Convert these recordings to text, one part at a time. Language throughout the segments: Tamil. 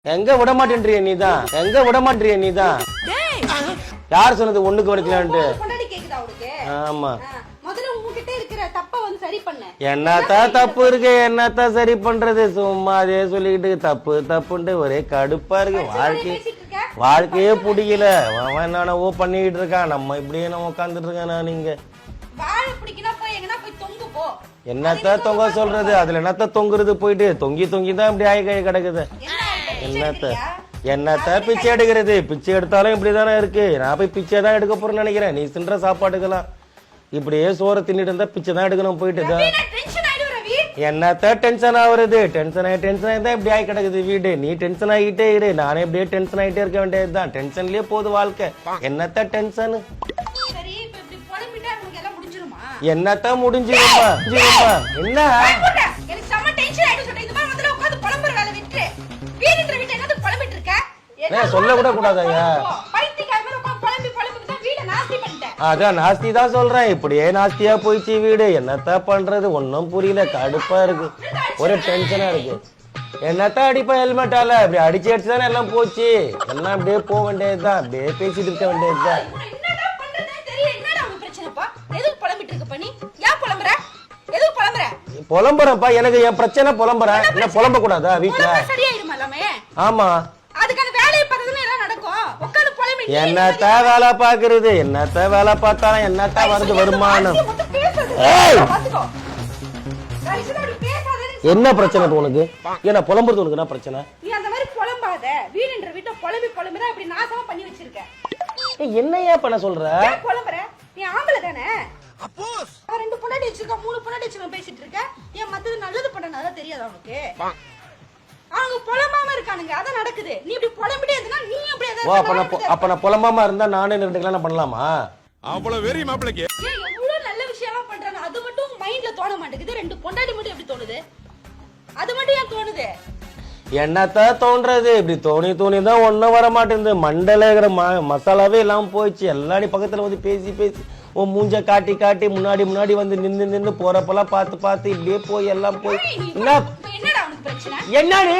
எங்க விட மாட்டேன்றிய நீதான் எங்க விட மாட்டேன்றிய நீதான் யார் சொன்னது ஒண்ணுக்கு வரைக்கலான்ட்டு ஆமா என்னத்தான் தப்பு இருக்கு என்னத்தான் சரி பண்றது சும்மா அதே சொல்லிக்கிட்டு தப்பு தப்புன்ட்டு ஒரே கடுப்பா இருக்கு வாழ்க்கையே பிடிக்கல அவன் என்னவோ பண்ணிக்கிட்டு இருக்கான் நம்ம இப்படியே நம்ம உட்காந்துட்டு இருக்கேன் நான் இங்க என்னத்தான் தொங்க சொல்றது அதுல என்னத்த தொங்குறது போயிட்டு தொங்கி தொங்கி தான் இப்படி ஆகி கிடக்குது என்னத்த பிச்சை எடுக்கிறது பிச்சை எடுத்தாலும் இப்படிதானே இருக்கு நான் போய் பிச்சை தான் எடுக்க போறேன்னு நினைக்கிறேன் நீ தின்ற சாப்பாட்டுக்கெல்லாம் இப்படியே சோற தின்னுட்டு இருந்தா பிச்சை தான் எடுக்கணும் போயிட்டு என்னத்த டென்ஷன் ஆகுறது டென்ஷன் ஆகி இப்படி ஆகி கிடக்குது வீடு நீ டென்ஷன் ஆகிட்டே இரு நானே இப்படியே டென்ஷன் ஆகிட்டே இருக்க வேண்டியதுதான் டென்ஷன்லயே போகுது வாழ்க்கை என்னத்த டென்ஷன் என்னத்த முடிஞ்சிருமா என்ன சொல்ல கூட கூடாதாங்க அதான் நாஸ்தி தான் சொல்றேன் இப்படியே நாஸ்தியா போயிடுச்சு வீடு என்னத்த பண்றது ஒன்னும் புரியல கடுப்பா இருக்கு ஒரு டென்ஷனா இருக்கு என்னத்த அடிப்பா ஹெல்மெட்டால அப்படி அடிச்சு அடிச்சுதானே எல்லாம் போச்சு எல்லாம் அப்படியே போக வேண்டியதுதான் அப்படியே பேசிட்டு இருக்க வேண்டியதுதான் புலம்புறப்பா எனக்கு என் பிரச்சனை புலம்புறேன் என்ன புலம்ப கூடாதா வீட்டுல ஆமா என்னத்த வேலை பாக்குறது என்னத்த வேலை பார்த்தாலும் என்னத்த வருது வருமானம் என்ன பிரச்சனை உனக்கு என்ன புலம்புறது உனக்கு என்ன பிரச்சனை என்னையா பண்ண சொல்ற ரெண்டு பொண்டாட்டி வச்சிருக்க மூணு பொண்டாட்டி வச்சிருக்க பேசிட்டு இருக்க ஏன் மத்தது நல்லது பண்ணனால தெரியாது அவனுக்கு அவங்க புலம்பாம இருக்கானுங்க அதான் நடக்குது நீ இப்படி புலம்பிட்டே இருந்தா நீ அப்படியே அப்ப நான் புலம்பாம இருந்தா நானே ரெண்டு கல்யாணம் பண்ணலாமா அவ்வளவு வெறி மாப்பிளைக்கு எவ்வளவு நல்ல விஷயம்லாம் பண்றாங்க அது மட்டும் மைண்ட்ல தோண மாட்டேங்குது ரெண்டு பொண்டாட்டி மட்டும் எப்படி தோணுது அது மட்டும் ஏன் தோணுது என்னத்த தோன்றது இப்படி தோணி தான் ஒன்னும் வர மாட்டேங்குது மண்டல இருக்கிற மசாலாவே எல்லாம் போயிடுச்சு எல்லாரும் பக்கத்துல வந்து பேசி உன் மூஞ்ச காட்டி முன்னாடி வந்து நின்னு போறப்பெல்லாம் பார்த்து இப்படியே போய் எல்லாம் போய் என்னன்னு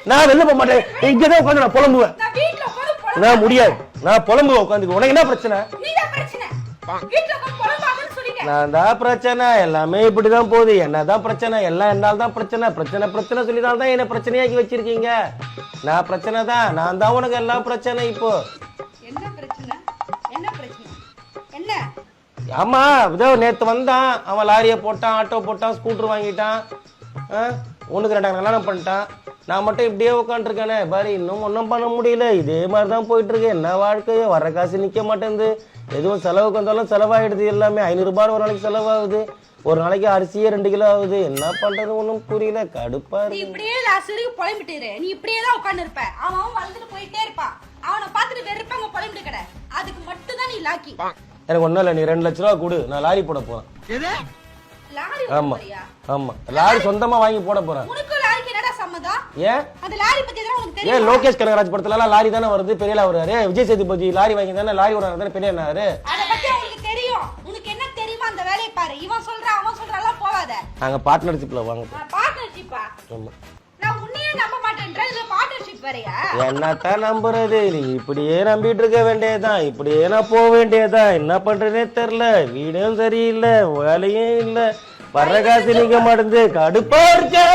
நான் வெளில போக மாட்டேன் இங்கதான் உட்காந்து நான் புலம்புவேன் நான் முடியாது நான் புலம்புவேன் உட்காந்து உனக்கு என்ன பிரச்சனை நான் தான் பிரச்சனை எல்லாமே இப்படிதான் போகுது என்னதான் பிரச்சனை எல்லாம் என்னால தான் பிரச்சனை சொல்லிதான் என்ன பிரச்சனையாக்கி வச்சிருக்கீங்க நான் பிரச்சனை தான் நான் தான் உனக்கு எல்லாம் பிரச்சனை இப்போ ஆமா இதோ நேத்து வந்தான் அவன் லாரியை போட்டான் ஆட்டோ போட்டான் ஸ்கூட்டர் வாங்கிட்டான் ஒண்ணுக்கு ரெண்டாங்க கல்யாணம் பண்ணிட்டான் நான் மட்டும் இப்படியே உட்காந்துருக்கேனே பாரு இன்னும் ஒன்றும் பண்ண முடியல இதே மாதிரிதான் போயிட்டு இருக்கு என்ன வாழ்க்கையோ வர காசு நிக்க மாட்டேங்குது எதுவும் செலவுக்கு வந்தாலும் செலவாயிடுது எல்லாமே 500 ரூபாய் ஒரு நாளைக்கு செலவாகுது ஒரு நாளைக்கு அரிசியே 2 கிலோ ஆகுது என்ன பண்றது ஒன்றும் புரியல கடுப்பா இருக்கு இப்படியே லாஸ்ட் புலம்பிட்டு நீ இப்படியே தான் உட்கார்ந்து இருப்ப அவன் வந்துட்டு போயிட்டே இருப்பான் அவனை பார்த்துட்டு வெறுப்பாங்க புலம்பிட்டு கடை அதுக்கு மட்டும் தான் நீ லாக்கி எனக்கு ஒண்ணும் இல்ல நீ 2 லட்சம் ரூபா கொடு நான் லாரி போட போறேன் ஆமா ஆமா லாரி சொந்தமா வாங்கி போட போறேன் ஏன் லோகேஷ் கனகராஜ் படத்துல லாரி தானே வருது பெரியலா வருவாரு விஜய் சேதுபதி லாரி வாங்கி தானே லாரி ஓடுறாரு பெரிய நாங்க பார்ட்னர்ஷிப்ல வாங்க என்னத்தான் நம்புறது நீ இப்படியே நம்பிட்டு இருக்க வேண்டியதுதான் இப்படியே நான் போக வேண்டியதுதான் என்ன பண்றேனே தெரியல வீடும் சரியில்லை வேலையும் இல்ல வர்ற காசு நீங்க மாட்டேங்குது கடுப்பா இருக்கா